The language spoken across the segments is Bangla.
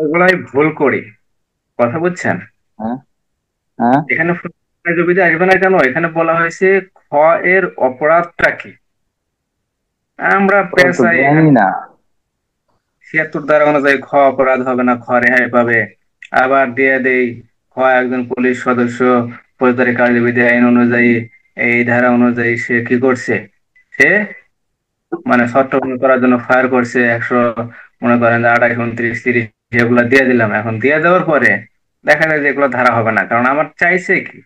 ওগুলাই ভুল করি, কথা বুঝছেন? হ্যাঁ, হ্যাঁ। এখানে জবিতে আসবে না কেন? এখানে বলা হয়েছে খ এর অপরাধটা কি। আমরা ও তো পেশায় বেআইনি না। 76 ধারা অনুযায়ী খ অপরাধ হবে না, খ রেহাই পাবে। আবার দিয়ে দেই খ একজন পুলিশ সদস্য ফৌজদারি কার্যবিধি আইন অনুযায়ী, এই ধারা অনুযায়ী সে কি করছে, সে মানে শর্ত ভঙ্গ করার জন্য ফায়ার করছে 100, মনে করেন যে 28, 29, 30, এগুলা দিয়ে দিলাম। এখন দিয়ে দেওয়ার পরে দেখা যায় যে এগুলো ধারা হবে না, কারণ আমার চাইছে কি,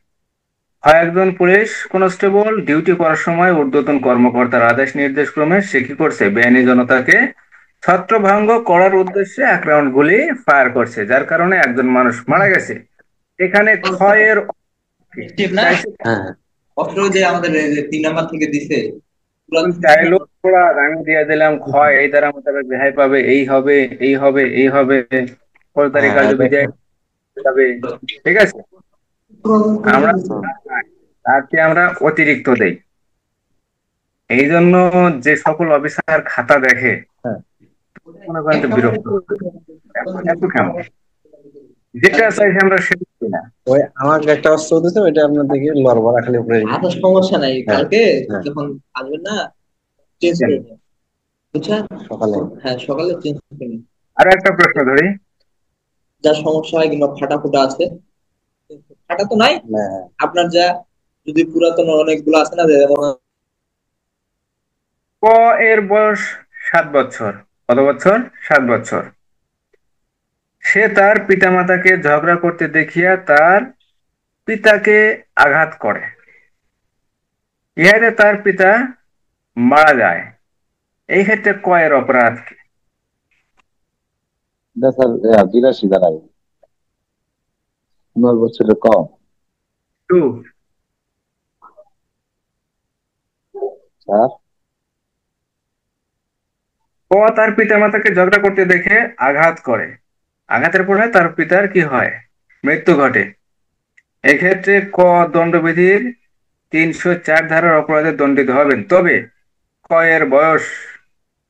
হয় একজন পুলিশ কনস্টেবল ডিউটি করার সময় ঊর্ধ্বতন কর্মকর্তার আদেশ নির্দেশ ক্রমে সে কি করছে, বেআইনি জনতাকে ছত্রভঙ্গ করার উদ্দেশ্যে এক রাউন্ড গুলি ফায়ার করছে, যার কারণে একজন মানুষ মারা গেছে। এখানে ক্ষয়ের ঠিক না? চাইছে, হ্যাঁ, অস্ত্র যে আমাদের এই যে 3 নাম্বার থেকে দিছে পুরা চাইলো ওরা, আমি দিয়ে দিলাম ক্ষয় এই দ্বারা মোতাবেক রেহাই পাবে, এই হবে, এই হবে, এই হবে, ফৌজদারি হ্যাঁ, কার্যবিধি আইন যাবে। ঠিক আছে, আমরা তার চেয়ে আমরা অতিরিক্ত দেই। এই জন্য যে সকল অফিসার খাতা দেখে হ্যাঁ। মনে করেন যে বিরক্ত, এত এত কেমন, যেটা চাইছে আমরা সেটা দিই না। ওই আমাকে একটা অস্ত্র দিতে, ওইটা আপনার দিকে লড়বড়া খালি উপরে। আচ্ছা, সমস্যা নাই, হ্যাঁ, কালকে হ্যাঁ। যখন আসবেন না চেঞ্জ বুঝছেন? করে নিন, বুঝছেন? সকালে। হ্যাঁ, সকালে চেঞ্জ করে নিন। আরো একটা প্রশ্ন ধরি। যা সমস্যা হয় কিংবা ফাটা ফুটা আছে, ফাটা তো নাই হ্যাঁ। আপনার, যা যদি পুরাতন অনেকগুলো আছে না, যে যেমন ক এর বয়স 7 বছর। কত বছর? 7 বছর। সে তার পিতামাতাকে ঝগড়া করতে দেখিয়া তার পিতাকে আঘাত করে, ইহাতে তার পিতা মারা যায়। এই ক্ষেত্রে কয়ের অপরাধ কি? এটা স্যার 82 দাঁড়ায়, 9 বছরের কম। টু। স্যার। ক তার পিতামাতাকে ঝগড়া করতে দেখে আঘাত করে, আঘাতের পরে তার পিতার কি হয়, মৃত্যু ঘটে। এক্ষেত্রে ক দণ্ডবিধির 304 ধারার অপরাধে দণ্ডিত হবেন, তবে ক এর বয়স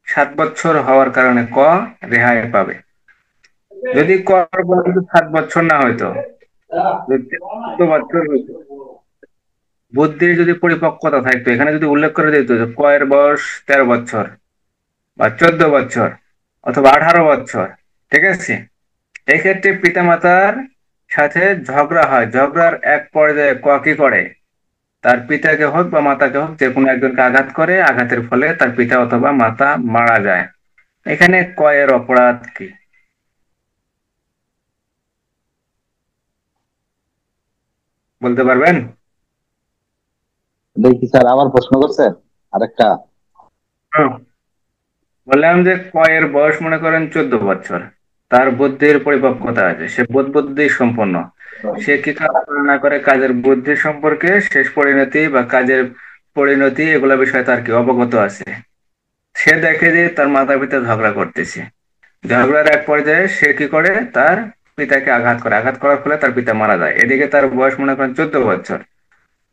7 বছর হওয়ার কারণে ক রেহাই পাবে। যদি ক এর বয়স যদি 7 বছর না হইতো, যদি 14 বছর হইতো, বুদ্ধির যদি পরিপক্কতা থাকতো, এখানে যদি উল্লেখ করে দিত যে ক এর বয়স 13 বছর বা 14 বছর অথবা 18 বছর, ঠিক আছে, এক্ষেত্রে পিতামাতার সাথে ঝগড়া হয়, ঝগড়ার এক পর্যায়ে ক কি করে, তার পিতাকে হোক বা মাতাকে হোক যে কোনো একজনকে আঘাত করে, আঘাতের ফলে তার পিতা অথবা মাতা মারা যায়। এখানে কয়ের অপরাধ কি? বলতে পারবেন? দেখি স্যার, আবার প্রশ্ন করছেন আরেকটা। হুম। বললাম যে কয়ের বয়স মনে করেন 14 বছর, তার বুদ্ধির পরিপক্কতা আছে, সে বোধ বুদ্ধি সম্পন্ন। সে কি কাজ করে না করে কাজের বুদ্ধি সম্পর্কে, শেষ পরিণতি বা কাজের পরিণতি এগুলা বিষয়ে তার কি অবগত আছে। সে দেখে যে তার মাতা পিতা ঝগড়া করতেছে, ঝগড়ার এক পর্যায়ে সে কি করে, তার পিতাকে আঘাত করে, আঘাত করার ফলে তার পিতা মারা যায়। এদিকে তার বয়স মনে করেন 14 বছর।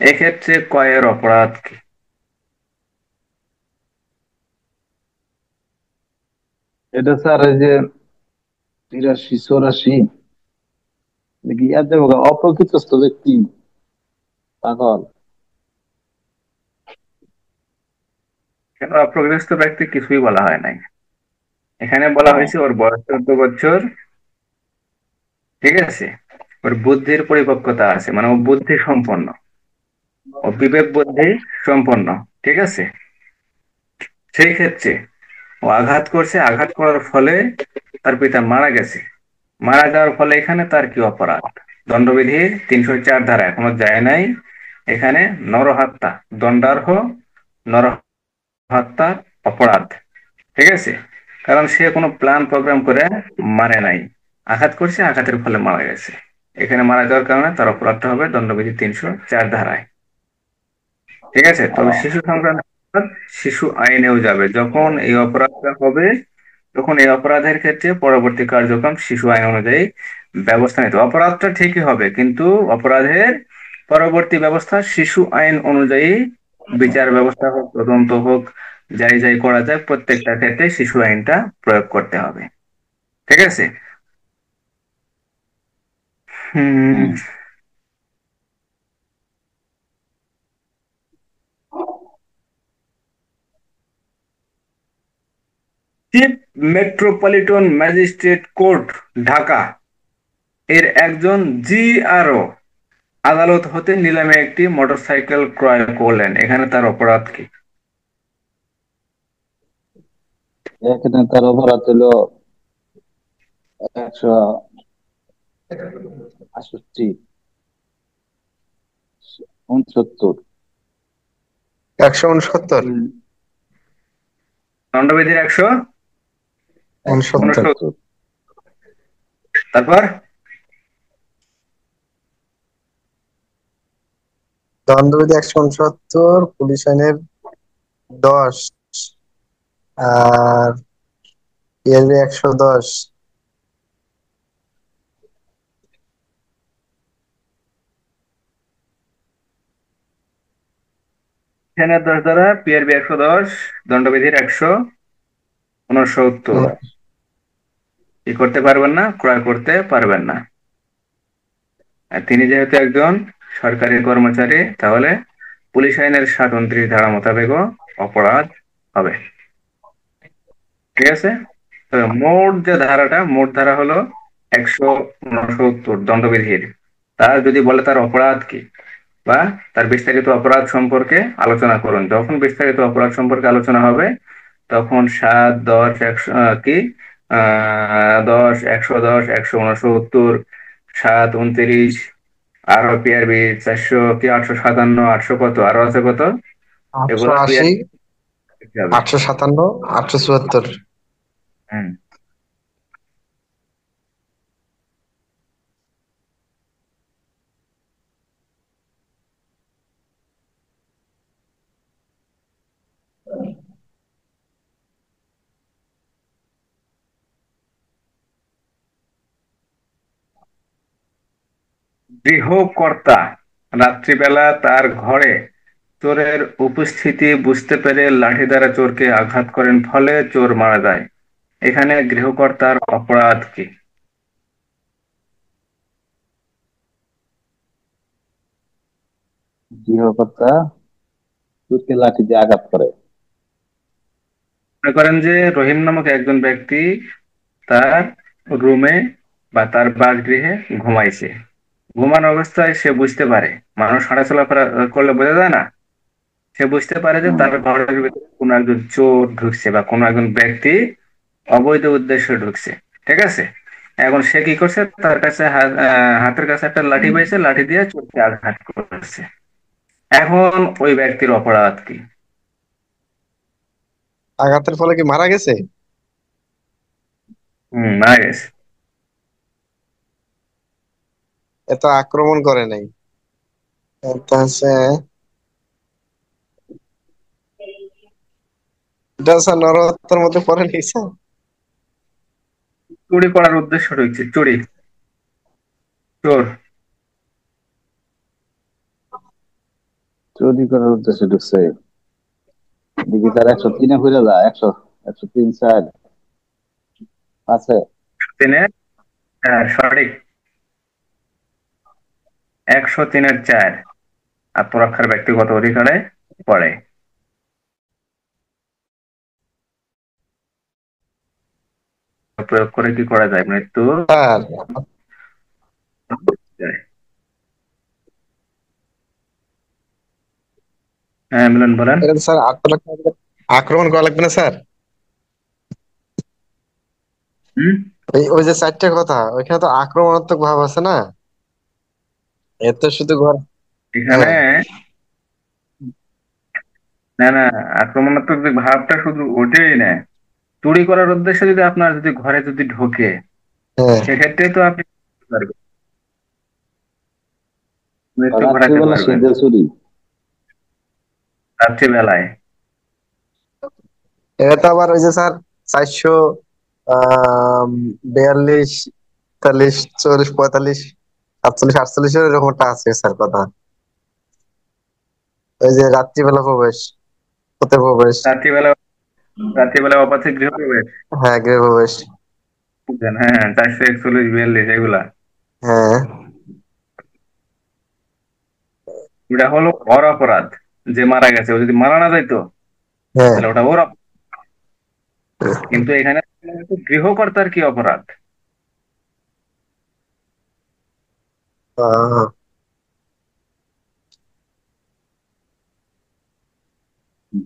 এক্ষেত্রে কয়ের অপরাধ কি? এটা স্যার এই যে 83, 84, দেখি ইয়াতে অপ্রকৃতস্থ ব্যক্তি, পাগল। কেন অপ্রকৃতিস্থ ব্যক্তি কিছুই বলা হয় নাই, এখানে বলা হয়েছে ওর বয়স 14 বছর, ঠিক আছে, ওর বুদ্ধির পরিপক্কতা আছে, মানে ও বুদ্ধি সম্পন্ন, ও বিবেক বুদ্ধি সম্পন্ন, ঠিক আছে। সেই ক্ষেত্রে ও আঘাত করছে, আঘাত করার ফলে তার পিতা মারা গেছে, মারা যাওয়ার ফলে এখানে তার কি অপরাধ? দণ্ডবিধির 304 ধারা এখনো যায় নাই, এখানে নরহত্যা, দণ্ডার্হ নরহত্যার অপরাধ, ঠিক আছে। কারণ সে কোনো প্ল্যান প্রোগ্রাম করে মারে নাই, আঘাত করছে, আঘাতের ফলে মারা গেছে। এখানে মারা যাওয়ার কারণে তার অপরাধটা হবে দণ্ডবিধি 304 ধারায়, ঠিক আছে। তবে শিশু সংক্রান্ত অপরাধ শিশু আইনেও যাবে, যখন এই অপরাধটা হবে তখন এই অপরাধের ক্ষেত্রে পরবর্তী কার্যক্রম শিশু আইন অনুযায়ী ব্যবস্থা নিতে হবে। অপরাধটা ঠিকই হবে, কিন্তু অপরাধের পরবর্তী ব্যবস্থা শিশু আইন অনুযায়ী, বিচার ব্যবস্থা হোক, তদন্ত হোক, যাই যাই করা যায় প্রত্যেকটা ক্ষেত্রে শিশু আইনটা প্রয়োগ করতে হবে, ঠিক আছে। Hmm chief metropolitan magistrate court Dhaka এর একজন জিআরও আদালত হতে নিলামে একটি মোটরসাইকেল ক্রয় করলেন, এখানে তার অপরাধ কি? এখানে তার অপরাধ হলো 168, 69, 169, দণ্ডবিধির 69। 169। তারপর দণ্ডবিধি 169, পুলিশ আইনের 10, আর পিআরবি 110। এখানে 10 দ্বারা পিআরবি 110, দণ্ডবিধির 169। কি করতে পারবেন না? ক্রয় করতে পারবেন না। আর তিনি যেহেতু একজন সরকারি কর্মচারী, তাহলে পুলিশ আইনের 27 ধারা মোতাবেকও অপরাধ হবে। ঠিক আছে? তো মোট ধারা হলো 169 দণ্ডবিধির। তার যদি বলে তার অপরাধ কি বা তার বিস্তারিত অপরাধ সম্পর্কে আলোচনা করুন, যখন বিস্তারিত অপরাধ সম্পর্কে আলোচনা হবে তখন 7, 10, 100 কি 10, 110, 169, 7, 29, আরো পিআরবি 400 কি 857, 800 কত আরো আছে কত, এগুলা 880, পিআরবি হবে। 857, 874। হুম। গৃহকর্তা রাত্রিবেলা তার ঘরে চোরের উপস্থিতি বুঝতে পেরে লাঠি দ্বারা চোরকে আঘাত করেন, ফলে চোর মারা যায়। এখানে গৃহকর্তার অপরাধ কি? গৃহকর্তা চোরকে লাঠি দিয়ে আঘাত করে। মনে করেন যে রহিম নামক একজন ব্যক্তি তার রুমে বা তার বাসগৃহে ঘুমাইছে। ঘুমানো অবস্থায় সে বুঝতে পারে, মানুষ হাঁটাচলা করলে বোঝা যায় না, সে বুঝতে পারে যে হুম, তার ঘরের ভিতরে কোনো একজন চোর ঢুকছে বা কোনো একজন ব্যক্তি অবৈধ উদ্দেশ্যে ঢুকছে। ঠিক আছে? এখন সে কি করছে, তার কাছে হাতের কাছে একটা লাঠি পাইছে, লাঠি দিয়ে চোরকে আঘাত করছে। এখন ওই ব্যক্তির অপরাধ কি? আঘাতের ফলে কি মারা গেছে? মারা গেছে। এত আক্রমণ করে নাই। এটা হচ্ছে, এটা হচ্ছে নরহত্যার মধ্যে পড়ে নাই স্যার? চুরি করার উদ্দেশ্য ঢুকছে, চোর। চুরি করার উদ্দেশ্যে ঢুকছে। দেখি তার 103-এ ঘুরে যায়, 103, 4 আছে। তিনের চার সঠিক। 103-4 আত্মরক্ষার ব্যক্তিগত অধিকারে পড়ে। প্রয়োগ করে কি করা যায়? মৃত্যু স্যার, যায়। হ্যাঁ, মিলন বলেন। এটা তো স্যার আক্রমণ করা লাগবে না স্যার? হুম। ওই ওই যে 4টে কথা, ওইখানে তো আক্রমণাত্মক ভাব আছে না? এত শুধু ঘর। এখানে হ্যাঁ, না না, আক্রমণাত্মক যে ভাবটা শুধু ওটাই না, চুরি করার উদ্দেশ্যে যদি আপনার যদি ঘরে যদি ঢোকে, হ্যাঁ। সেক্ষেত্রে তো আপনি পারবেন, মৃত্যু ঘটাতে রাত্রিবেলা পারবেন সিদ্ধ চুরি। রাত্রিবেলায়। এটা তো আবার ওই যে স্যার 442, 43, 44, 45, 47, 48 এরকম একটা আছে স্যার কথা। ওই যে রাত্রিবেলা প্রবেশ, পথে প্রবেশ। রাত্রিবেলা রাত্রিবেলা অবাধে গৃহপ্রবেশ। হ্যাঁ, গৃহ প্রবেশ। হ্যাঁ, 441, 42 এগুলা। হ্যাঁ, ওটা হলো ওর অপরাধ, যে মারা গেছে। ও যদি মারা না যাইতো হ্যাঁ। তাহলে ওটা ওর কিন্তু এখানে গৃহকর্তার কি অপরাধ? আহ,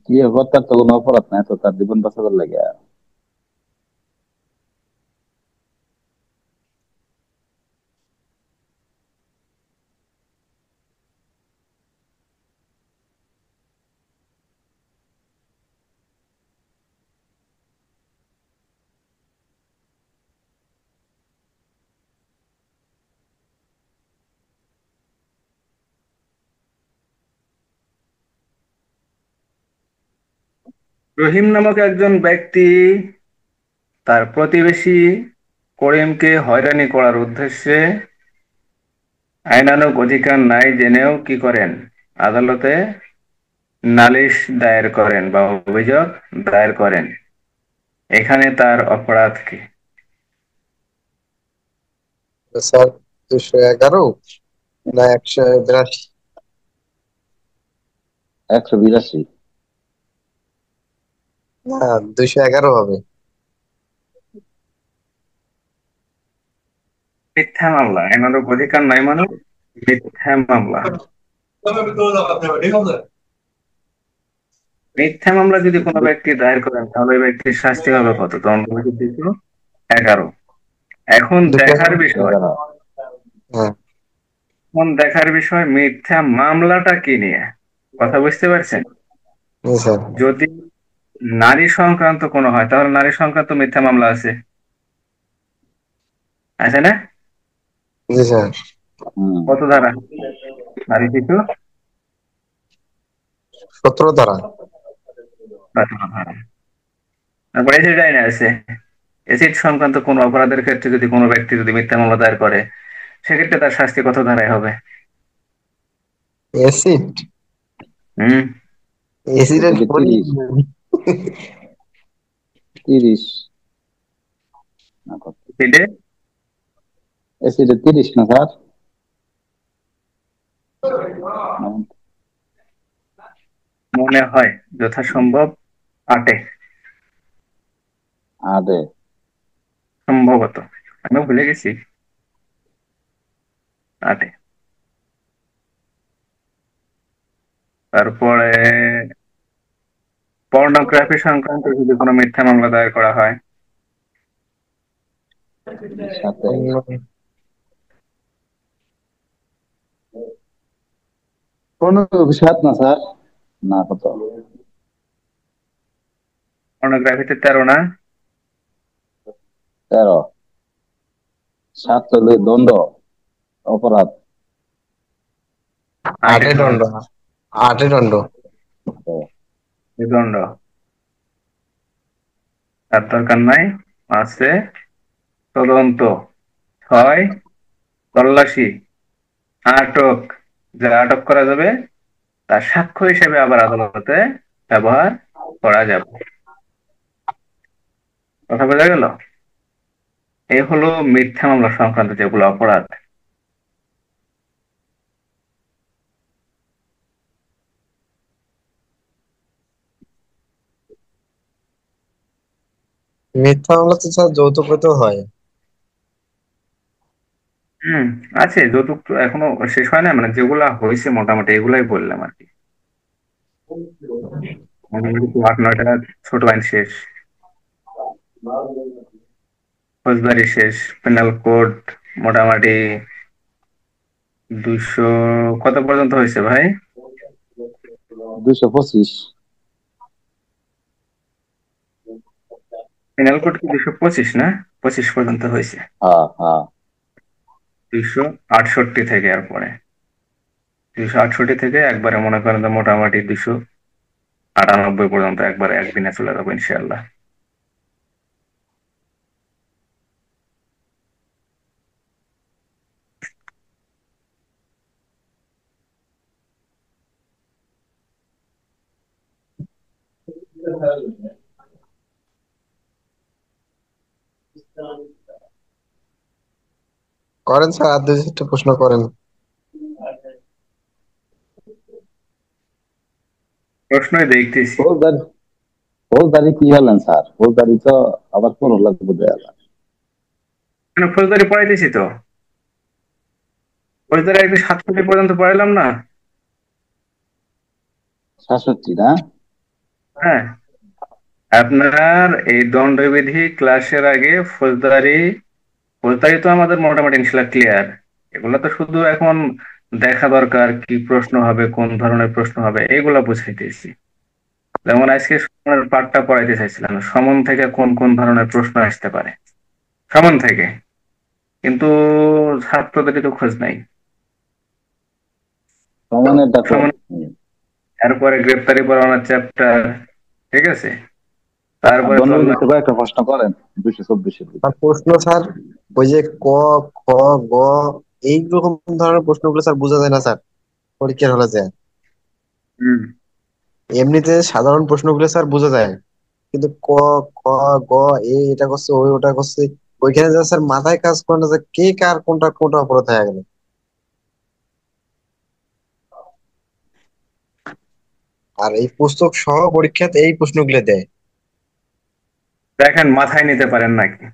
গৃহকর্তার তো কোনো অপরাধ নাই, তো তার জীবন বাঁচাবার লাগে। রহিম নামক একজন ব্যক্তি তার প্রতিবেশী করিমকে হয়রানি করার উদ্দেশ্যে আইনানুগ অধিকার নাই জেনেও কি করেন, আদালতে নালিশ দায়ের করেন বা অভিযোগ দায়ের করেন। এখানে তার অপরাধ কি? স্যার 211 না 182? 182। না, 211 হবে। মিথ্যা মামলা, আইনানুগ অধিকার নাই মানে মিথ্যা মামলা। মিথ্যা মামলা যদি কোনো ব্যক্তি দায়ের করেন তাহলে ওই ব্যক্তির শাস্তি হবে কত? দণ্ডবিধি 211। এখন দেখার 211। বিষয়, 11। হ্যাঁ। মিথ্যা মামলাটা কি নিয়ে। কথা বুঝতে পারছেন? জি স্যার। যদি নারী সংক্রান্ত কোনো হয় তাহলে নারী সংক্রান্ত মিথ্যা মামলা আছে, আছে না? জি স্যার। হম। কত ধারা? নারী শিশু 17 ধারা। বাঁচানো ধারা। তারপর এসিড আইনে আছে, এসিড সংক্রান্ত কোনো অপরাধের ক্ষেত্রে যদি কোনো ব্যক্তি যদি মিথ্যা মামলা দায়ের করে সেক্ষেত্রে তার শাস্তি কত ধারায় হবে? এসিড। হুম। এসিডের এদিকে পরি। 30। 30 না কত? এসিডে এসিডে 30 না স্যার? মনে হয় যথাসম্ভব 8 আদে। সম্ভবত, আমিও ভুলে গেছি। 8। তারপরে পর্নোগ্রাফি সংক্রান্ত যদি কোনো মিথ্যা মামলা দায়ের করা হয়, সাথে। 15 না স্যার? না কত? পর্নোগ্রাফিতে 13 না? 13। 7 হলে দণ্ড, অপরাধ। 8 8 দণ্ড। 8 দণ্ড। দণ্ড। তার দরকার নাই। আছে তদন্ত, 6 তল্লাশি, আটক। যা আটক করা যাবে তার সাক্ষ্য হিসেবে আবার আদালতে ব্যবহার করা যাবে। কথা বোঝা গেল? এই হলো মিথ্যা মামলা সংক্রান্ত যেগুলো অপরাধ। মিথ্যা মামলা তো স্যার যৌতুকতেও হয়। হুম, আছে যৌতুক তো এখনো শেষ হয় না, মানে যেগুলা হয়েছে মোটামুটি এগুলাই বললাম আর কি। মোটামুটি তো 8-9টা ছোট আইন শেষ, ফৌজদারি শেষ, পেনাল কোড মোটামুটি 200 কত পর্যন্ত হয়েছে ভাই? 225। পেনাল কোড কি 225 না? 25 পর্যন্ত হয়েছে। হ্যাঁ হ্যাঁ। 268 থেকে আর পরে 268 থেকে একবারে মনে করেন যে মোটামুটি 298 পর্যন্ত একবারে একদিনে চলে যাবো ইনশাল্লাহ। করেন স্যার, আর 2-3টা প্রশ্ন করেন। প্রশ্নই দেখতেছি। ফৌজদারি ফৌজদারি কি হলেন স্যার? ফৌজদারি তো আবার কোন লাগবে দেয়া। মানে ফৌজদারি পড়াইতেছি তো, ফৌজদারি একদিন 67 পর্যন্ত পড়াইলাম না? 67 না? হ্যাঁ, আপনার এই দণ্ডবিধি ক্লাসের আগে ফৌজদারি, ফৌজদারি তো আমাদের মোটামুটি ইনশাল্লাহ ক্লিয়ার। এগুলো তো শুধু এখন দেখা দরকার কি প্রশ্ন হবে, কোন ধরনের প্রশ্ন হবে, এগুলো বুঝাইতেছি। যেমন আজকে সমনের পাঠটা পড়াইতে চাইছিলাম, সমন থেকে কোন কোন ধরনের প্রশ্ন আসতে পারে, সমন থেকে। কিন্তু ছাত্রদের তো খোঁজ নাই। সমানেরটা কোন? সমন, এরপরে গ্রেপ্তারি পরোয়ানা চ্যাপ্টার, ঠিক আছে, আর তারপরে চললো। দণ্ডবিধিতে কয়েকটা প্রশ্ন করেন 224-এর আর ভিতরে। প্রশ্ন স্যার, ওই যে ক, খ, গ এইরকম ধরনের প্রশ্নগুলো স্যার বোঝা যায় না স্যার পরীক্ষার হলে যায়। হুম, এমনিতে সাধারণ প্রশ্নগুলো স্যার বোঝা যায়, কিন্তু ক, খ, গ, এটা করছে, ওই ওটা করছে, ওইখানে যা স্যার মাথায় কাজ করে না যে কে কার কোনটা কোনটা অপরাধ হয়ে গেল। আর এই পুস্তক সহ পরীক্ষাতে এই প্রশ্নগুলো দেয়। দেখেন মাথায় নিতে পারেন নাকি।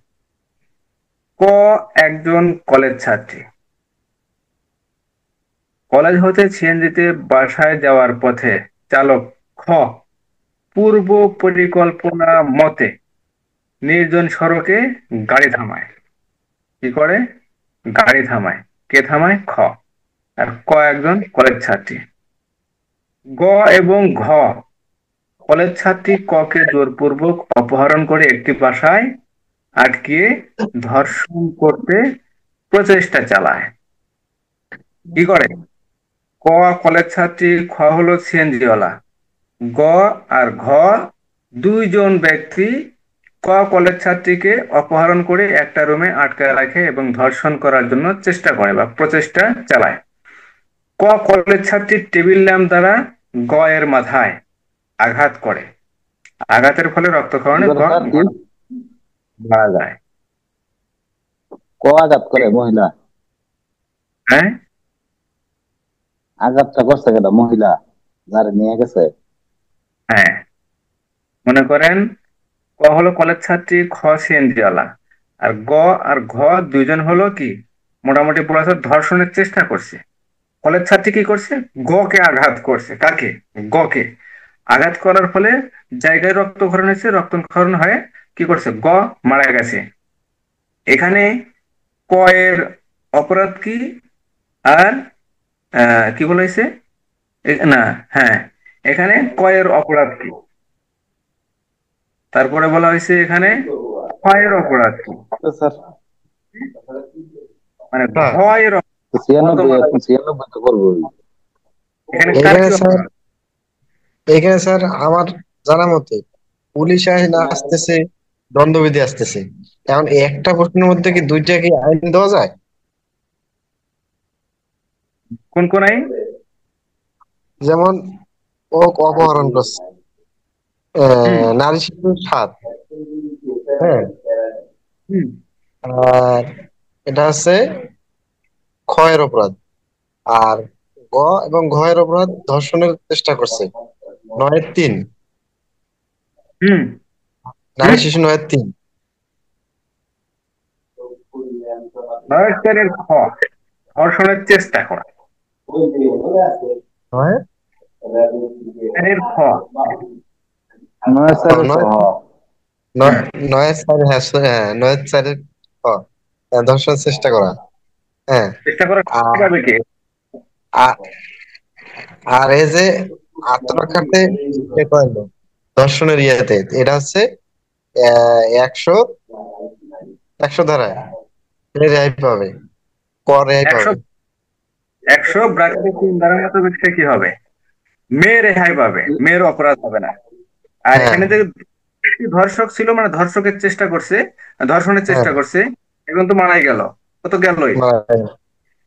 ক, একজন কলেজ ছাত্রী, কলেজ হতে সিএনজিতে বাসায় যাওয়ার পথে চালক খ পূর্ব পরিকল্পনা মতে নির্জন সড়কে গাড়ি থামায়। কি করে? গাড়ি থামায়। কে থামায়? খ। আর ক একজন কলেজ ছাত্রী। গ এবং ঘ, কলেজ ছাত্রী ক কে জোরপূর্বক অপহরণ করে একটি বাসায় আটকিয়ে ধর্ষণ করতে প্রচেষ্টা চালায়। কি করে? ক কলেজ ছাত্রী, খ হলো সিএনজিওয়ালা, গ আর ঘ দুইজন ব্যক্তি ক কলেজ ছাত্রীকে অপহরণ করে একটা রুমে আটকায় রাখে এবং ধর্ষণ করার জন্য চেষ্টা করে বা প্রচেষ্টা চালায়। ক কলেজ ছাত্রীর টেবিল ল্যাম্প দ্বারা গ এর মাথায় আঘাত করে, আঘাতের ফলে কি রক্তক্ষরণে গ করে স্যার? কি মারা যায়। ক আঘাত করে মহিলা? হ্যাঁ, আঘাতটা করছে কেটা মহিলা যারা নিয়ে গেছে? হ্যাঁ, মনে করেন ক হলো কলেজ ছাত্রী, খ সিএনজিওয়ালা, আর গ আর ঘ দুইজন হলো কি, মোটামুটি বলা যায় ধর্ষণের চেষ্টা করছে। কলেজ ছাত্রী কি করছে? গ কে আঘাত করছে। কাকে? গ কে। আঘাত করার ফলে জায়গায় রক্তক্ষরণ হয়েছে, রক্তক্ষরণ হয়ে কি করছে? গ মারা গেছে। এখানে ক এর অপরাধ কি? আর কি বলা হয়েছে? না, হ্যাঁ, এখানে ক এর অপরাধ কি, তারপরে বলা হয়েছে এখানে খ এর অপরাধ কি। তো স্যার মানে ঘ হ্যাঁ, এর তো কত 96 মারা এখন গেছে? 96 তো করবোই। এখানে কার এইখানে কি স্যার, অপরাধ? এইখানে স্যার আমার জানা মতে পুলিশ আইন আসতেছে, দণ্ডবিধি আসতেছে। এখন এই একটা প্রশ্নের মধ্যে কি দুইটা কি আইন দেওয়া যায়? কোন কোন আইন? যেমন ও অপহরণ করছে, হুম, নারী শিশু 7, হ্যাঁ, হুম, আর এটা হচ্ছে ক্ষয়ের অপরাধ। আর গ এবং ঘয়ের অপরাধ ধর্ষণের চেষ্টা করছে, 9-3, হুম, নারী হুম। শিশু 9-3। নরেশ্বরের খ ধর্ষণের চেষ্টা করা। নয়, এর খ, নয় স্যারের নয়, সহ। নয়, 9-4, হ্যাঁ, হ্যাঁ, 9-4 ধর্ষণের চেষ্টা করা, হ্যাঁ। চেষ্টা করা আর যাবে কে? আর আর এই যে আত্মরক্ষার্থে ইয়ে করলো ধর্ষণের ইয়েতে, এটা হচ্ছে 100, 100 ধারায় এটা রেহাই পাবে, কর রেহাই একশো, পাবে। 100 ব্র্যাকেটে 3 দ্বারা মতো ব্যক্তি কি হবে? মেয়ে রেহাই পাবে, মেয়ের অপরাধ হবে না। আর হ্যাঁ, এখানে যে ধর্ষক ছিল, মানে ধর্ষকের চেষ্টা করছে, ধর্ষণের হ্যাঁ, চেষ্টা করছে, এখন তো মারাই গেল, কত গেলই, হ্যাঁ।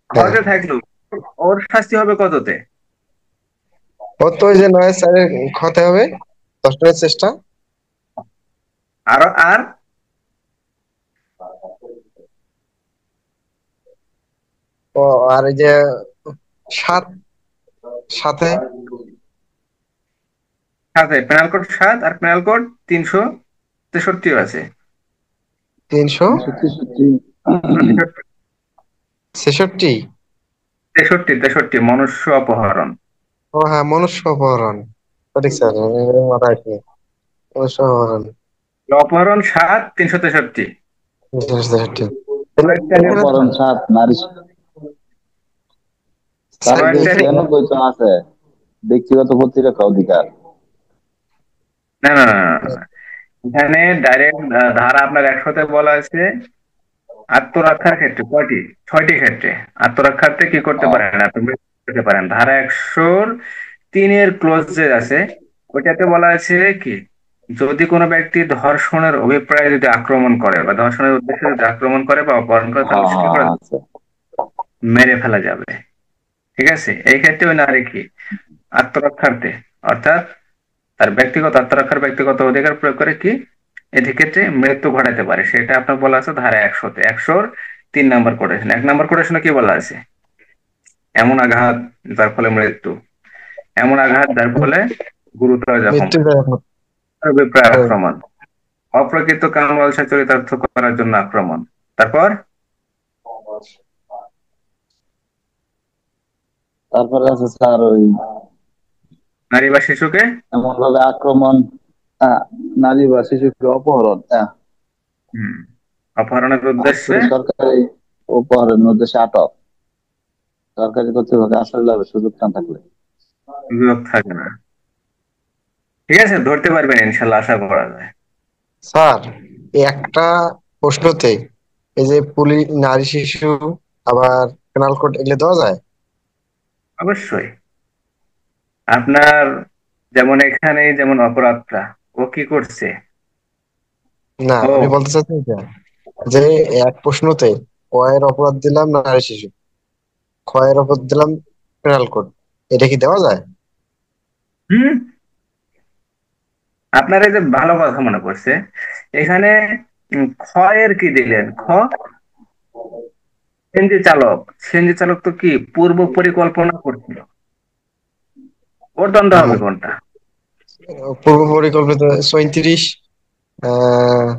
ঘরে থাকলো, ওর শাস্তি হবে কততে? ও তো ওই যে 9-4 ক্ষতে হবে, ধর্ষণের চেষ্টা। আর আর ও, আর এই যে সাত, সাথে সাথে পেনাল কোড 7 আর পেনাল কোড 363 আছে। 300 363 ছেষট্টি। 63 মনুষ্য অপহরণ। ও হ্যাঁ, মনুষ্য অপহরণ। সঠিক স্যার, মাথায় আসেনি। মনুষ্য অপহরণ অপহরণ 7, 363। 363। তাহলে কয়েকটা এখানে অপহরণ 7, নারী স্যার তার যে কয়েকটা এখানে 96 জন আছে ব্যক্তিগত প্রতিরক্ষা অধিকার। না না না না, না। এখানে ডাইরেক্ট ধারা আপনার 100-তে বলা আছে আত্মরক্ষার ক্ষেত্রে কয়টি? 6টি ক্ষেত্রে আত্মরক্ষার্থে কি করতে আহ, পারেন আপনি? করতে পারেন। ধারা 103-এর ক্লোজ যে আছে ওইটাতে বলা আছে কি, যদি কোনো ব্যক্তি ধর্ষণের অভিপ্রায়ে যদি আক্রমণ করে বা ধর্ষণের উদ্দেশ্যে যদি আক্রমণ করে বা অপহরণ করে তাহলে হ্যাঁ সে কি হ্যাঁ করে? আছে। মেরে ফেলা যাবে। ঠিক আছে, এই ক্ষেত্রে ওই নারী কি আত্মরক্ষার্থে, অর্থাৎ তার ব্যক্তিগত আত্মরক্ষার ব্যক্তিগত অধিকার প্রয়োগ করে কি এক্ষেত্রে মৃত্যু ঘটাতে পারে, সেটা আপনার বলা আছে ধারা 100-তে। 103 নম্বর কোটেশন। 1 নম্বর কোটেশনে কি বলা আছে? এমন আঘাত যার ফলে মৃত্যু, এমন আঘাত যার ফলে গুরুতর জখম, মৃত্যু অভিপ্রায় আক্রমণ, অপ্রকৃত কাম লালসা চরিতার্থ করার জন্য আক্রমণ। তারপর তারপরে আছে স্যার ওই নারী বা শিশুকে এমন ভাবে আক্রমণ, আহ, নারী বা শিশুকে অপহরণ, হুম, অপহরণের উদ্দেশ্যে করে সরকারি অপহরণের উদ্দেশ্যে আটক, সরকারি কর্তৃপক্ষের আশ্রয় লাভের সুযোগ না থাকলে। বিভাগ থাকে না। ঠিক আছে, ধরতে পারবেন ইনশাল্লাহ, আশা করা যায়। স্যার এই একটা প্রশ্নতে এই যে পুলিশ, নারী, শিশু, আবার পেনাল কোড এগুলো দেওয়া যায়? অবশ্যই। আপনার যেমন এখানে যেমন অপরাধটা ও কি করছে, না, আমি ও বলতে চাচ্ছি এটা, যে এক প্রশ্নতে ক এর অপরাধ দিলাম নারী শিশু, খ এর অপরাধ দিলাম পেনাল কোড, এটা কি দেওয়া যায়? হুম, আপনার এই যে ভালো কথা মনে পড়ছে এখানে। খ এর কি দিলেন? সিএনজি চালক, সিএনজি চালক তো কি পূর্ব পরিকল্পনা করছিল, ওর দণ্ড হবে কোনটা? পূর্ব পরিকল্পিত 37, আহ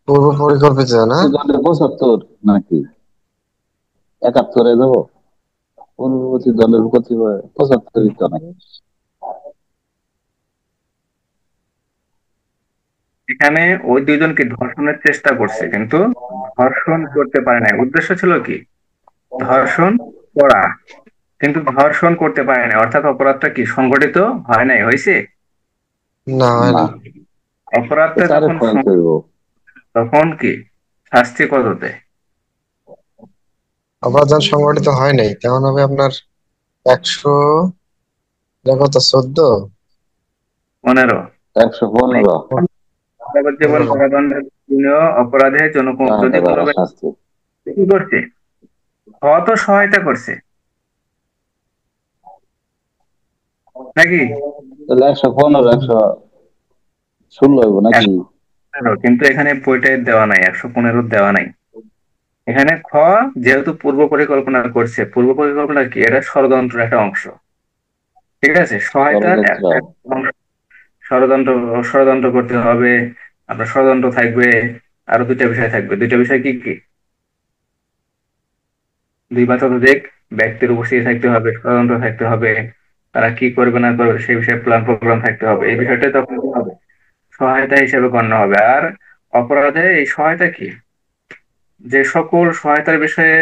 পূর্ব পরিকল্পিত না? দণ্ডে 75 নাকি 71-এ দেবো? পূর্ববর্তী দণ্ডের কতিপয় 75 তো নাকি। এখানে ওই দুইজনকে ধর্ষণের চেষ্টা করছে কিন্তু ধর্ষণ করতে পারে নাই। উদ্দেশ্য ছিল কি ধর্ষণ করা, কিন্তু ধর্ষণ করতে পারে না, অর্থাৎ অপরাধটা কি সংগঠিত হয় নাই, হয়েছে? না, না, হয়নি। অপরাধটা চারে যখন খয় করব। তখন কি শাস্তি কততে? অপরাধ যখন সংগঠিত হয় নাই তখন হবে আপনার 100, এটা কত, 14? 15। 115। যাবজ্জীবন 15। কারাদণ্ডের বিনিময়ে অপরাধে সহায়তা যদি কোনো করার ব্যক্তি শাস্তি। কি করছে, তো সহায়তা করছে নাকি? তাহলে 115, 116 হইব নাকি? 115, কিন্তু এখানে বইটাই দেওয়া নাই, 115 দেওয়া নাই। এখানে যেহেতু পূর্ব পরিকল্পনা করছে, পূর্ব পরিকল্পনা কি এটা ষড়যন্ত্রের একটা অংশ। ঠিক আছে, সহায়তার ষড়যন্ত্র। একটা অংশ। ষড়যন্ত্র, ষড়যন্ত্র করতে হবে, আপনার ষড়যন্ত্র থাকবে, আরো দুইটা বিষয় থাকবে। দুইটা বিষয় কি কি? দুই বা ততোধিক ব্যক্তির উপস্থিতি থাকতে হবে, ষড়যন্ত্র থাকতে হবে, তারা কি করবে না করবে সেই বিষয়ে প্ল্যান প্রোগ্রাম থাকতে হবে। এই বিষয়টা তখন কি হবে? সহায়তা হিসেবে গণ্য হবে। আর অপরাধে এই সহায়তা কি, যে সকল সহায়তার বিষয়ে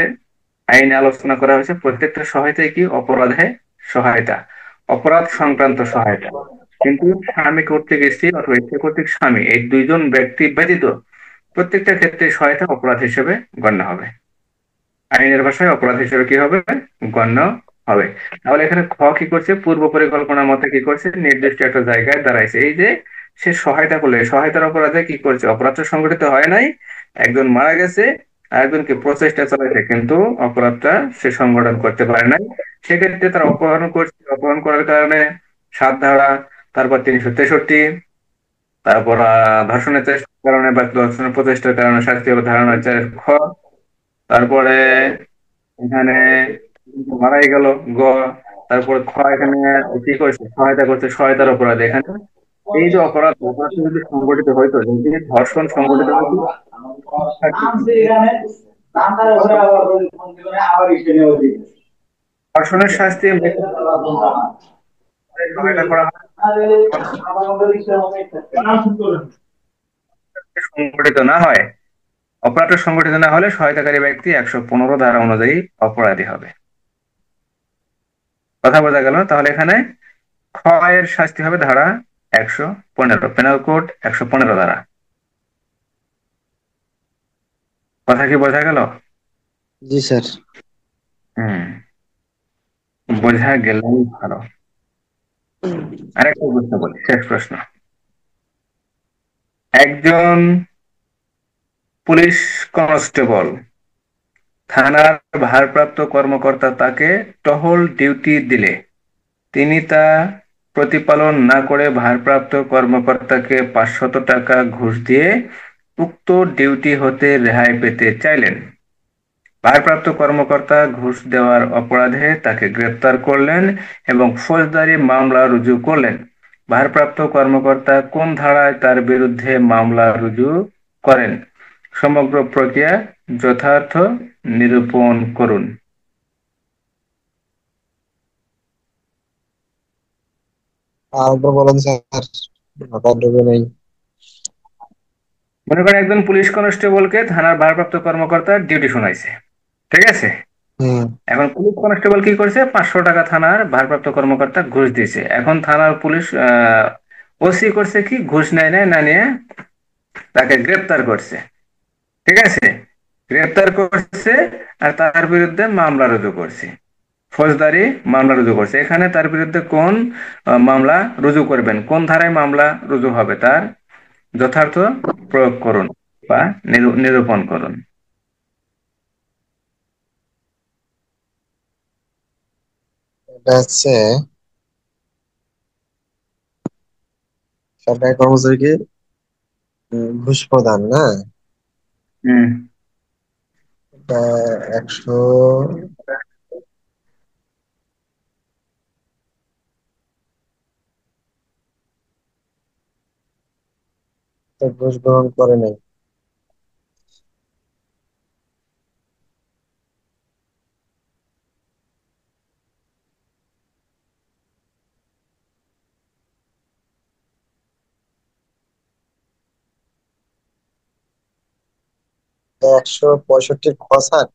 আইনে আলোচনা করা হয়েছে প্রত্যেকটা সহায়তাই কি অপরাধে সহায়তা, অপরাধ সংক্রান্ত সহায়তা। কিন্তু স্বামী কর্তৃক স্ত্রী অথবা স্ত্রী কর্তৃক স্বামী এই দুইজন ব্যক্তি ব্যতীত প্রত্যেকটা ক্ষেত্রে সহায়তা অপরাধ হিসেবে গণ্য হবে, আইনের ভাষায় অপরাধ হিসেবে কি হবে? গণ্য হবে। তাহলে এখানে কি করছে, পূর্ব পরিকল্পনার মতে কি করছে, নির্দিষ্ট একটা জায়গায় দাঁড়াইছে। এই যে সে সহায়তা করলে, সহায়তার অপরাধে কি করছে, অপরাধটা সংঘটিত হয় নাই, একজন মারা গেছে আর একজনকে প্রচেষ্টা চালাইছে, কিন্তু অপরাধটা সে সংগঠন করতে পারে নাই। সেক্ষেত্রে তার অপহরণ করছে, অপহরণ করার কারণে 7 ধারা, তারপর 363, তারপর ধর্ষণের চেষ্টার কারণে বা ধর্ষণের প্রচেষ্টার কারণে শাস্তি হবে ধারণা 4 তারপরে এখানে মারাই গেল গ, তারপর খ এখানে কি করছে, সহায়তা করছে, সহায়তার অপরাধ। এখানে এই যে অপরাধটা যদি সংগঠিত হইতো, যদি ধর্ষণ সংগঠিত হইতো, ধর্ষণের শাস্তি সহায়তা করা হয়, সংগঠিত না হয়, অপরাধটা সংগঠিত না হলে সহায়তাকারী ব্যক্তি 115 ধারা অনুযায়ী অপরাধী হবে। কথা বোঝা গেল? তাহলে এখানে খ এর শাস্তি হবে ধারা 115, পেনাল কোড 115 ধারা। কথা কি বোঝা গেল? জি স্যার। হুম, বোঝা গেলেই ভালো। আরেকটা প্রশ্ন বলি, শেষ প্রশ্ন। একজন পুলিশ কনস্টেবল, থানার ভারপ্রাপ্ত কর্মকর্তা তাকে টহল ডিউটি দিলে তিনি তা প্রতিপালন না করে ভারপ্রাপ্ত কর্মকর্তাকে 500 টাকা ঘুষ দিয়ে উক্ত ডিউটি হতে রেহাই পেতে চাইলেন। ভারপ্রাপ্ত কর্মকর্তা ঘুষ দেওয়ার অপরাধে তাকে গ্রেপ্তার করলেন এবং ফৌজদারি মামলা রুজু করলেন। ভারপ্রাপ্ত কর্মকর্তা কোন ধারায় তার বিরুদ্ধে মামলা রুজু করেন? সমগ্র প্রক্রিয়া যথার্থ নিরূপণ করুন। আরেকবার বলেন স্যার, মাথায় ঢোকে নাই। মনে করেন একজন পুলিশ কনস্টেবলকে থানার ভারপ্রাপ্ত কর্মকর্তা ডিউটি শোনাইছে, ঠিক আছে? হুম। এখন পুলিশ কনস্টেবল কি করছে, 500 টাকা থানার ভারপ্রাপ্ত কর্মকর্তা ঘুষ দিয়েছে। এখন থানার পুলিশ ওসি করছে কি, ঘুষ নেয় নাই, না নিয়ে তাকে গ্রেপ্তার করছে, ঠিক আছে? গ্রেপ্তার করছে আর তার বিরুদ্ধে মামলা রুজু করছে, ফৌজদারি মামলা রুজু করছে। এখানে তার বিরুদ্ধে কোন মামলা রুজু করবেন, কোন ধারায় মামলা রুজু হবে, তার যথার্থ প্রয়োগ করুন বা নিরূপণ করুন। এটা হচ্ছে সরকারি কর্মচারীকে ঘুষ প্রদান না। হুম। এটা 100, ঘুষ গ্রহণ করে নাই। 165 খ স্যার।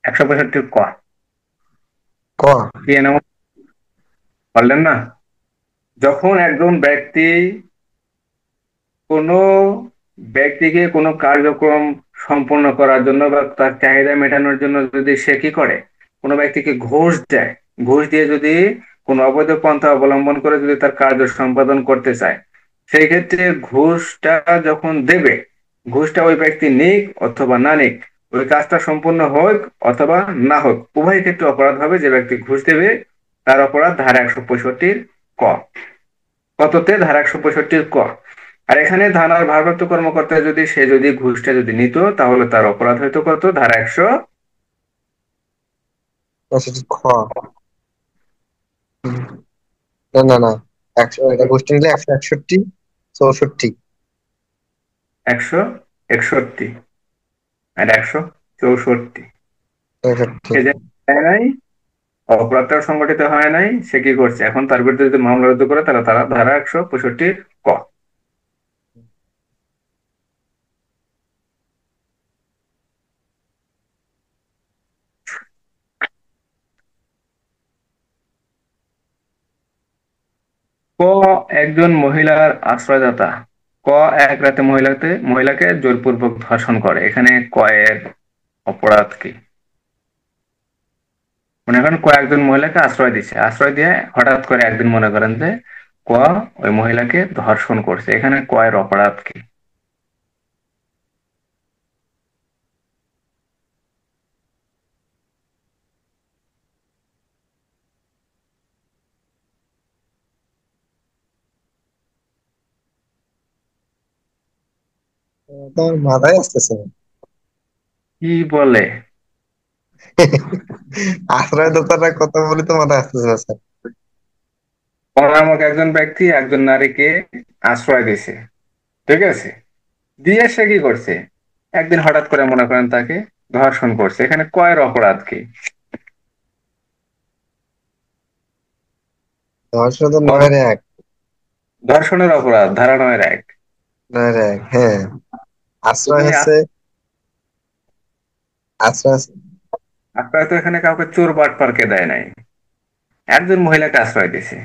165 ক ক। কি এনে পারলেন না? যখন একজন ব্যক্তি কোনো ব্যক্তিকে কোনো কার্যক্রম সম্পন্ন করার জন্য বা তার চাহিদা মেটানোর জন্য যদি সে কি করে, কোনো ব্যক্তিকে ঘুষ দেয়, ঘুষ দিয়ে যদি কোনো অবৈধ পন্থা অবলম্বন করে যদি তার কার্য সম্পাদন করতে চায়, সেই ক্ষেত্রে ঘুষটা যখন দেবে, ঘুষটা ওই ব্যক্তি নিক অথবা না নিক, ওই কাজটা সম্পূর্ণ হোক অথবা না হোক, উভয় ক্ষেত্রে অপরাধ হবে। যে ব্যক্তি ঘুষ দেবে তার অপরাধ ধারা 165 ক। কততে? ধারা 165 ক। আর এখানে থানার ভারপ্রাপ্ত কর্মকর্তা যদি সে যদি ঘুষটা যদি নিত, তাহলে তার অপরাধ হয়তো কত, ধারা 100। 65 খ। হুম। না না না, 100, এটা গোষ্ঠী নিলে 161, 64। 161 আর 164। 64। সে যে দেয় নাই, অপরাধটা সংগঠিত হয় নাই, সে কি করছে, এখন তার বিরুদ্ধে যদি মামলা রুজু করে তাহলে তারা ধারা 165 ক। ক একজন মহিলার আশ্রয়দাতা ক এক রাতে মহিলাকে জোরপূর্বক ধর্ষণ করে। এখানে ক এর অপরাধ কি? মনে করেন কয়েকজন মহিলাকে আশ্রয় দিচ্ছে, আশ্রয় দিয়ে হঠাৎ করে একদিন মনে করেন যে ক ওই মহিলাকে ধর্ষণ করছে। এখানে ক এর অপরাধ কি? তার মাথায় আসতেছে না। কি বলে? আশ্রয়দাতার কথা বলি তো মাথায় আসতেছে না স্যার। নামক একজন ব্যক্তি একজন নারীকে আশ্রয় দিছে, ঠিক আছে? দিয়ে সে কি করছে, একদিন হঠাৎ করে মনে করেন তাকে ধর্ষণ করছে। এখানে কয়ের অপরাধ কি? ধর্ষণ বলো। 9-1। ধর্ষণের অপরাধ ধারা 9-1। 9-1, হ্যাঁ। আশ্রয় এখানে হচ্ছে, আশ্রয় আশ্রয় তো এখানে কাউকে চোর বাটপারকে দেয় নাই, একজন মহিলাকে আশ্রয় দিছে।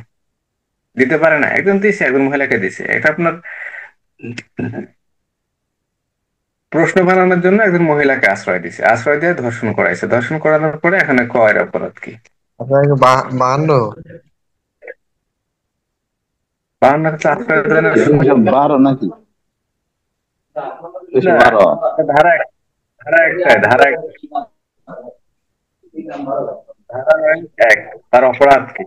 দিতে পারে না, একজন দিছে, একজন মহিলাকে দিছে। এটা আপনার প্রশ্ন বানানোর জন্য একজন মহিলাকে আশ্রয় দিছে, আশ্রয় দিয়ে ধর্ষণ করাইছে। ধর্ষণ করানোর পরে এখানে কয়ের অপরাধ কি? আপনার 52। 52 হচ্ছে আশ্রয় দানের সময়। 212 নাকি? না, 212। ধারা ধারা একটাই, ধারা ধারা 9-1। তার অপরাধ কি?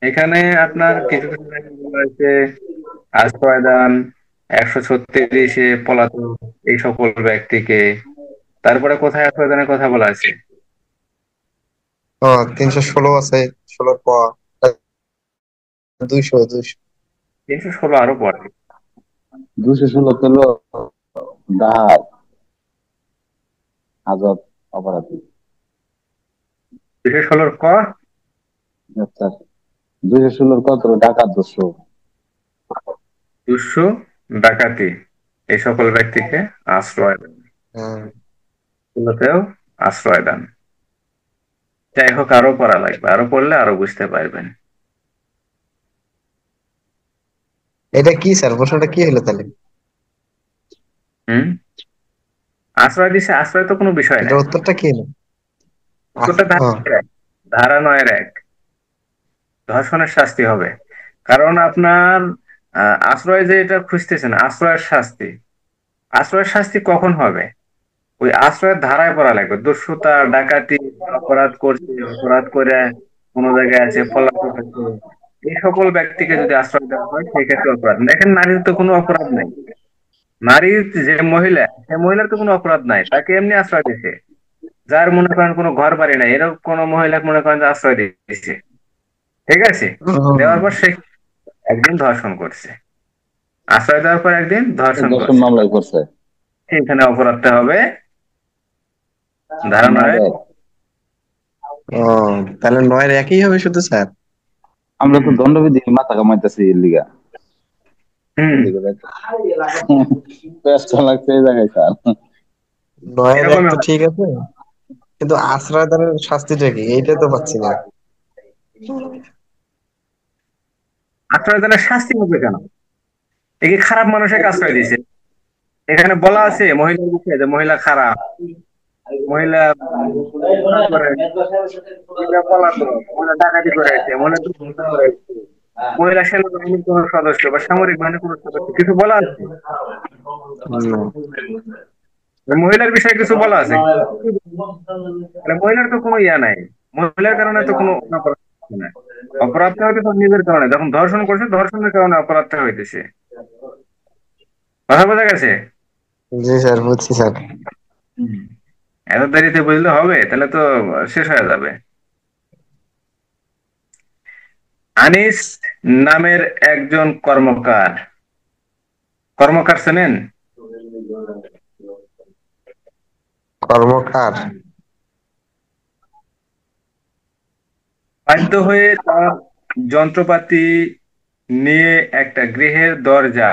এখানে আপনার কিছু কিছু জায়গায় বলা হয়েছে আশ্রয় দান, 136-এ পলাতক এই সকল ব্যক্তিকে। তারপরে কোথায় আশ্রয় দানের কথা বলা আছে? 316 আছে, 16 ক, 200। 316 আরো পরে। 216 হলো ডাহাত, হাজত, অপরাধী। 216 ক, আচ্ছা, 216 কত ডাকাত দস্যু। দুঃস্ব, ডাকাতি এই সকল ব্যক্তিকে আশ্রয় দান, হ্যাঁ, এগুলোতেও আশ্রয় দান। যাই হোক, আরো পড়া লাগবে, আরো পড়লে আরো বুঝতে পারবেন। এটা কি স্যার, প্রশ্নটা কি হলো তাহলে? হুম, আশ্রয় দিছে, আশ্রয় তো কোনো বিষয় এটার নাই। উত্তরটা কি হলো? উত্তরটা ধারা 9-1। ধারা 9-1, ধর্ষণের শাস্তি হবে। কারণ আপনার আশ্রয় যে এটা খুঁজতেছেন, আশ্রয়ের শাস্তি, আশ্রয়ের শাস্তি কখন হবে? ওই আশ্রয়ের ধারায় পড়া লাগবে। দস্যুতা, ডাকাতি, অপরাধ করছে, অপরাধ করে কোনো জায়গায় আছে, পলাতক আছে, এই সকল ব্যক্তিকে যদি আশ্রয় দেওয়া হয় সেই ক্ষেত্রে অপরাধ। দেখেন, নারীর তো কোনো অপরাধ নাই। নারীর যে মহিলা, সে মহিলার তো কোনো অপরাধ নাই, তাকে এমনি আশ্রয় দিছে। যার মনে করেন কোনো ঘর বাড়ি নাই, এরকম কোনো মহিলাকে মনে করেন যে আশ্রয় দিচ্ছে, ঠিক আছে? দেওয়ার পর সে একদিন ধর্ষণ করছে, আশ্রয় দেওয়ার পর একদিন ধর্ষণ দর্শন করছে, মামলায় করছে। এখানে অপরাধটা হবে ধারা 9। 9-1। ও, তাহলে 9-1ই হবে শুধু স্যার? আমরা তো হুম দণ্ডবিধি মাথা কামাইতেছি এর লিগা। হুম, এদিকে দেখ, পেঁচটা লাগছে এই জায়গায় স্যার। 9-1 এরকমই তো হয়। ঠিক আছে, কিন্তু আশ্রয়দানের শাস্তিটা কি, এইটাই তো পাচ্ছি না। আশ্রয় দানের শাস্তি হবে কেন? এ কি খারাপ মানুষকে আশ্রয় দিয়েছে? এখানে বলা আছে মহিলার বিষয়ে যে মহিলা খারাপ, মহিলা অপরাধ করে, মহিলা পলাতক, মহিলা ডাকাতি করেছে, মহিলা দুর্নীতি করেছে, মহিলা সেনাবাহিনীর কোন সদস্য বা সামরিক বাহিনীর কোন সদস্য, কিছু বলা আছে? না। মহিলার বিষয়ে কিছু বলা আছে? মানে মহিলার তো কোনো ইয়া নাই, মহিলার কারণে তো কোনো অপরাধ হচ্ছে না। অপরাধটা হয়তো তার নিজের কারণে, যখন ধর্ষণ করছে ধর্ষণের কারণে অপরাধটা হইতেছে। কথা বোঝা গেছে? জি স্যার, বুঝছি স্যার। হুম। এত দেরিতে বুঝলে হবে? তাহলে তো শেষ হয়ে যাবে। আনিস নামের একজন কর্মকার, কর্মকার চেনেন? কর্মকার। বাধ্য হয়ে তার যন্ত্রপাতি নিয়ে একটা গৃহের দরজা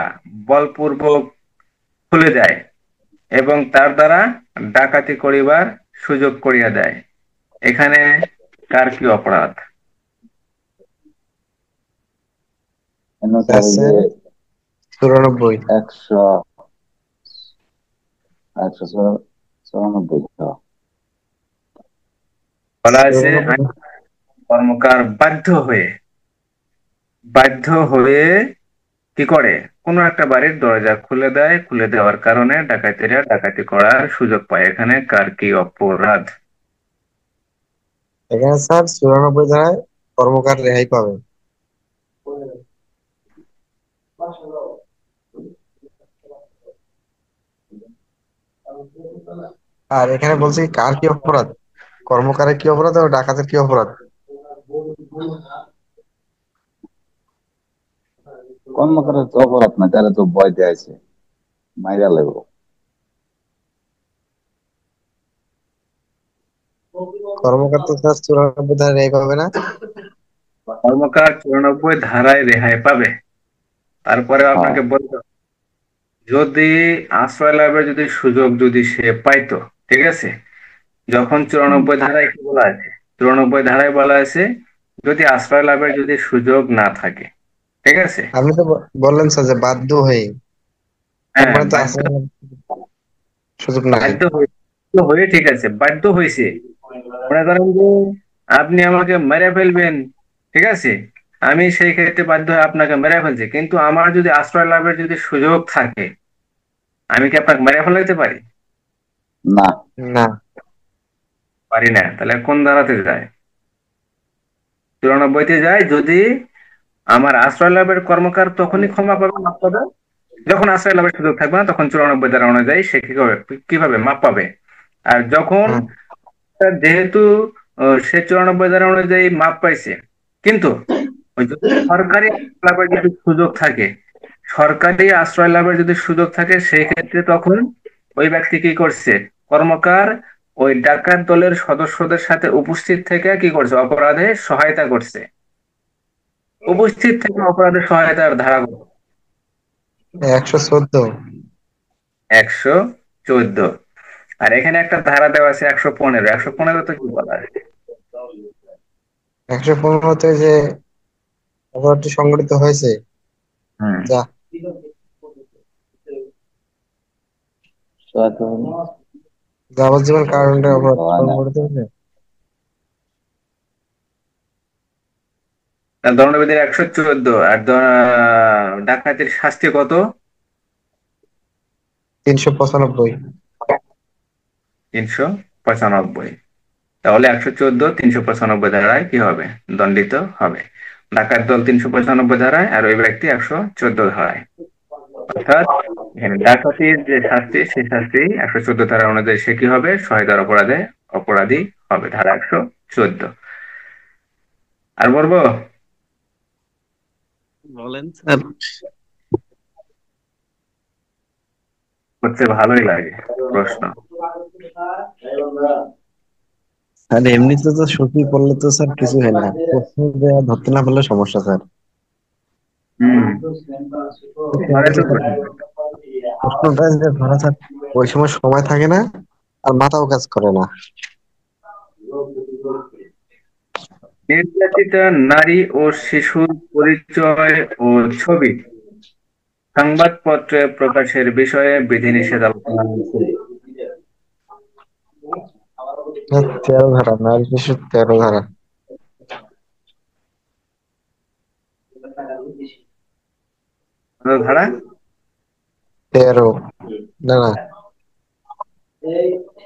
বলপূর্বক খুলে দেয় এবং তার দ্বারা ডাকাতি করিবার সুযোগ করিয়া দেয়। এখানে কার কি অপরাধ? এমন স্যার এই যে পার্সেন্ট 94। 100, 194। বলা আছে আইন কর্মকার বাধ্য হয়ে কি করে, কোনো একটা বাড়ির দরজা খুলে দেয়, খুলে দেওয়ার কারণে ডাকাতেরা ডাকাতি করার সুযোগ পায়। এখানে কার কি অপরাধ? এখানে স্যার 94 ধারায় কর্মকার রেহাই পাবে। আর এখানে বলছে কি কার কি অপরাধ, কর্মকারের কি অপরাধ আর ডাকাতের কি অপরাধ? কর্মকারের তো অপরাধ না, তাহলে তো ভয় দিয়েছে, মাইরা লাগবো। কর্মকার তো স্যার 94 ধারা রেপ হবে না? কর্মকার 94 ধারায় রেহাই পাবে। তারপরে হ্যাঁ। আপনাকে বলতে হবে, যদি আশ্রয় লাভের যদি সুযোগ যদি সে পাইতো, ঠিক আছে, যখন হুম। 94 ধারায় কি বলা আছে, 94 ধারায় বলা আছে যদি আশ্রয় লাভের যদি সুযোগ না থাকে, ঠিক আছে। আপনি তো বললেন স্যার যে বাধ্য হয়ে, তার হ্যাঁ, মানে তো বাধ্য, আসলে সুযোগ নাই। বাধ্য হয়ে ঠিক আছে, বাধ্য হয়েছে। মনে করেন যে আপনি আমাকে মেরে ফেলবেন, ঠিক আছে, আমি সেই ক্ষেত্রে বাধ্য হয়ে আপনাকে মেরে ফেলছি, কিন্তু আমার যদি আশ্রয় লাভের যদি সুযোগ থাকে, আমি কি আপনাকে মেরে ফেলাইতে পারি? না। না। পারি না। তাহলে কোন ধারাতে যায়? 94-তে যায় যদি আমার আশ্রয় লাভের কর্মকার তখনই ক্ষমা পাবে, মাপ পাবে, যখন আশ্রয় লাভের সুযোগ থাকবে না, তখন 94 ধারা অনুযায়ী সে কিভাবে মাপ পাবে। আর যখন হ্যাঁ। যেহেতু সে 94 ধারা অনুযায়ী মাপ পাইছে, কিন্তু ওই যদি সরকারি আশ্রয় লাভের যদি সুযোগ থাকে, সরকারি আশ্রয় লাভের যদি সুযোগ থাকে, সেই ক্ষেত্রে তখন ওই ব্যক্তি কি করছে, কর্মকার ওই ডাকাত দলের সদস্যদের সাথে উপস্থিত থেকে কি করছে, অপরাধে সহায়তা করছে, উপস্থিত থেকে অপরাধে সহায়তার ধারা 114। 114। আর এখানে একটা ধারা দেওয়া আছে 115। 115 তো কি বলা আছে? 115তে যে অপরাধটি সংঘটিত হয়েছে, হুম। যা যাবজ্জীবন কারাদণ্ডের অপরাধ হয় না। সংঘটিত হয়েছে। দণ্ডবিধির 114। আর ডাকাতির শাস্তি কত? 395। 395। তাহলে 114, 395 ধারায় কি হবে, দণ্ডিত হবে। ডাকাত দল 395 ধারায়, আর ওই ব্যক্তি 114 ধারায়। অর্থাৎ এখানে ডাকাতির যে শাস্তি, সেই শাস্তি 114 ধারা অনুযায়ী সে কি হবে, সহায়তার অপরাধে অপরাধী হবে, ধারা 114। আর বলবো, বলেন স্যার। করতে ভালোই লাগে প্রশ্ন। স্যার এমনিতে তো সত্যি পড়লে তো স্যার কিছু হয় না, প্রশ্ন দেওয়া ধরতে না পারলে সমস্যা স্যার। হম। পরে তো স্যার প্রশ্নটা যে ধরা স্যার, ওই সময় সময় থাকে না আর মাথাও কাজ করে না। নির্যাতিতা নারী ও শিশুর পরিচয় ও ছবি সংবাদপত্রে প্রকাশের বিষয়ে বিধিনিষেধ আলোচনা হয়েছে। 13 ধারা, নারী শিশু 13 ধারা। কত ধারা? 13, না না,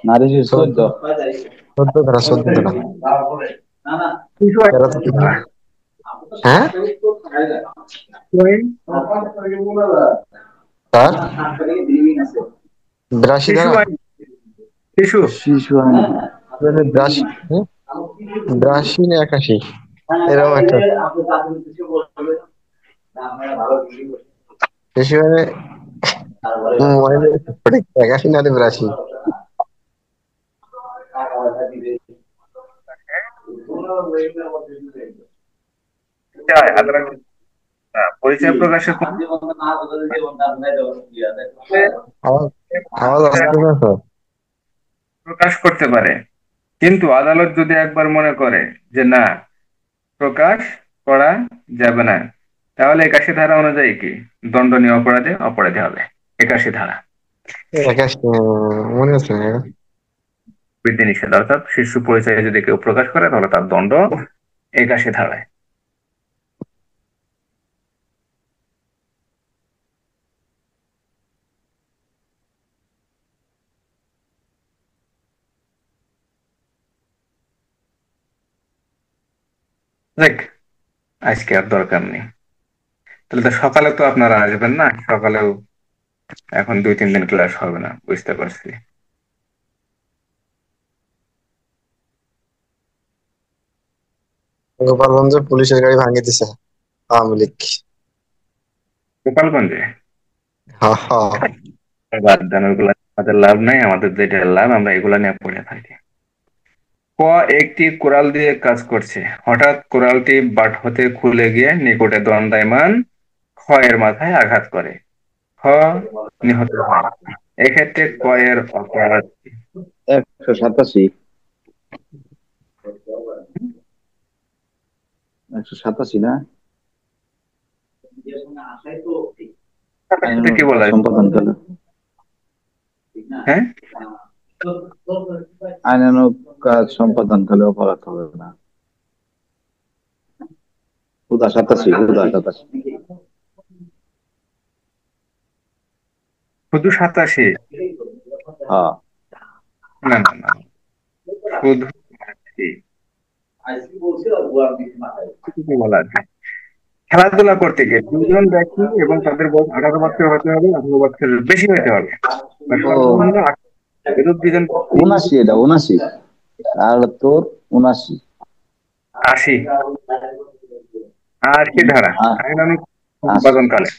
নারী শিশু 14, 14। 14 ধারা, 14 ধারা। শিশু আইন 13 তো কি ধারা? হ্যাঁ আইন, স্যার, 82 শিশু ধারা। আইন, শিশু। শিশু আইন। 82, 82 না 81, এরকম একটা বেশি মানে মনে নেই সঠিক, 81 না 82। আদালত পরিচয় প্রকাশের কোনো আওয়াজ আওয়াজ আসছে না স্যার। প্রকাশ করতে পারে, কিন্তু আদালত যদি একবার মনে করে যে না, প্রকাশ করা যাবে না, তাহলে 81 ধারা অনুযায়ী কি দণ্ডনীয় অপরাধে অপরাধী হবে। 81 ধারা 81, মনে আছে না? বিধিনিষেধ, অর্থাৎ শিশু পরিচয়ে যদি কেউ প্রকাশ করে তাহলে তার দণ্ড 81 ধারায়। দেখ, আজকে আর দরকার নেই। তাহলে তো সকালে তো আপনারা আসবেন না, সকালেও এখন 2-3 দিন ক্লাস হবে না, বুঝতে পারছি। গোপালগঞ্জে পুলিশের গাড়ি ভাঙিয়ে দিছে আওয়ামী লীগ। গোপালগঞ্জে? হা হা। বাদ দেন, ওইগুলা আমাদের লাভ নাই, আমাদের যেটা লাভ আমরা এগুলা নিয়ে পড়ে থাকি। ক, একটি কোরাল দিয়ে কাজ করছে, হঠাৎ কোরালটি বাট হতে খুলে গিয়ে নিকটে দণ্ডায়মান খ এর মাথায় আঘাত করে, খ নিহত হয়। এক্ষেত্রে ক এর অপরাধ কি? 187, 187 না? কি বলা হয়? সম্পাদনকালে হ্যাঁ, আইনানুগ কাজ সম্পাদনকালে অপরাধ হবে না। হুদা 87, হুদা 87। শুধু 87? হ্যাঁ। না না না, শুধু 87 কি বলা আছে? খেলাধুলা করতে গিয়ে দুজন ব্যক্তি এবং তাদের বয়স 18 বছর হতে হবে, 18 বছরের বেশি হতে হবে, বা ও, সর্বনিম্ন 18 এরূপ দুজন ব্যক্তি। 79, এটা 79 আর তোর 79। 80, 80 ধারা আ- আইনানুগ 80। সম্পাদনকালে।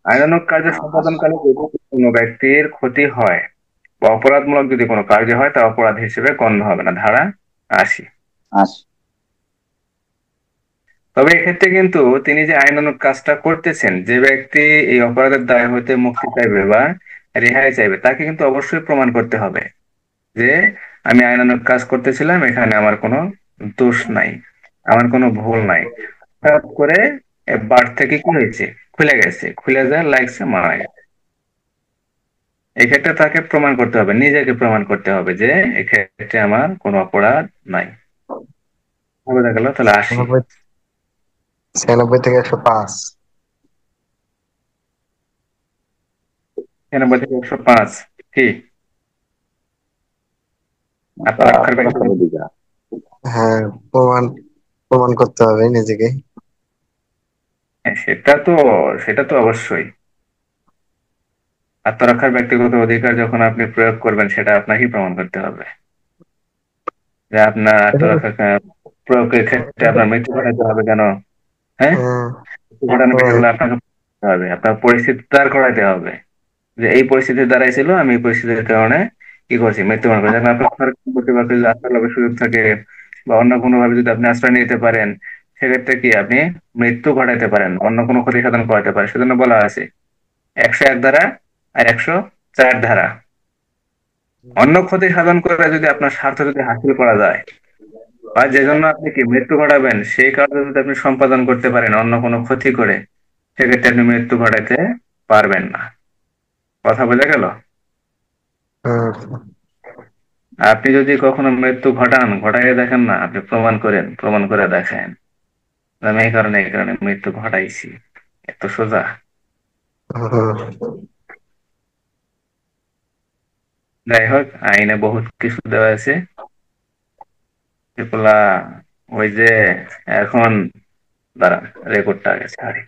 আইনানুগ কার্য সম্পাদনকালে যদি কোনো ব্যক্তির ক্ষতি হয় বা অপরাধমূলক যদি কোনো কার্য হয় তা অপরাধ হিসেবে গণ্য হবে না, ধারা 80। 80। তবে এক্ষেত্রে কিন্তু তিনি যে আইনানুগ কাজটা করতেছেন, যে ব্যক্তি এই অপরাধের দায় হইতে মুক্তি চাইবে বা রেহাই চাইবে, তাকে কিন্তু অবশ্যই প্রমাণ করতে হবে যে আমি আইনানুগ কাজ করতেছিলাম, এখানে আমার কোনো দোষ নাই, আমার কোনো ভুল নাই। হঠাৎ করে বাট থেকে কি হয়েছে, খুলে গেছে, খুলে যায় লাগছে, মারা গেছে। এক্ষেত্রে তাকে প্রমাণ করতে হবে, নিজেকে প্রমাণ করতে হবে যে এক্ষেত্রে আমার কোনো অপরাধ নাই। বোঝা গেল? তাহলে 80। 96, 96 থেকে 105। 96 থেকে 105 কি আত্মরক্ষার ব্যক্তি? আত্মরক্ষার অধিকার। হ্যাঁ, প্রমাণ প্রমাণ করতে হবে নিজেকে। হ্যাঁ, সেটা তো অবশ্যই। আত্মরক্ষার ব্যক্তিগত অধিকার যখন আপনি প্রয়োগ করবেন, সেটা আপনাকেই প্রমাণ করতে হবে যে আপনার আত্মরক্ষা প্রয়োগের ক্ষেত্রে আপনার মৃত্যু ঘটাতে হবে কেন। হ্যাঁ, হ্যাঁ, মৃত্যু ঘটানোর হ্যাঁ, বিষয়গুলো আপনাকে করতে হবে, আপনার পরিস্থিতি দাঁড় করাইতে হবে যে এই পরিস্থিতি দাঁড়াইছিল, আমি এই পরিস্থিতির কারণে কি করছি, মৃত্যুবরণ করছি। এখন আপনার সরকারি কর্তৃপক্ষের যদি আশ্রয় লাভের সুযোগ থাকে বা অন্য কোনো ভাবে যদি আপনি আশ্রয় নিতে পারেন, সেক্ষেত্রে কি আপনি মৃত্যু ঘটাইতে পারেন, অন্য কোনো ক্ষতি সাধন করাতে পারেন। সেজন্য বলা আছে 101 ধারা আর 104 ধারা। অন্য ক্ষতি সাধন করে যদি আপনার স্বার্থ যদি হাসিল করা যায়, বা যে জন্য আপনি কি মৃত্যু ঘটাবেন সেই কাজ যদি আপনি সম্পাদন করতে পারেন অন্য কোনো ক্ষতি করে, সেক্ষেত্রে আপনি মৃত্যু ঘটাতে পারবেন না। কথা বোঝা গেল? হ্যাঁ, আপনি যদি কখনো মৃত্যু ঘটান, ঘটাইয়ে দেখেন না, আপনি প্রমাণ করেন, প্রমাণ করে দেখেন আমি এই কারণে মৃত্যু ঘটাইছি, এত সোজা। হ্যাঁ। যাই হোক, আইনে বহুত কিছু দেওয়া আছে এগুলা। ওই যে এখন দাঁড়ান, রেকর্ডটা আগে ছাড়ি।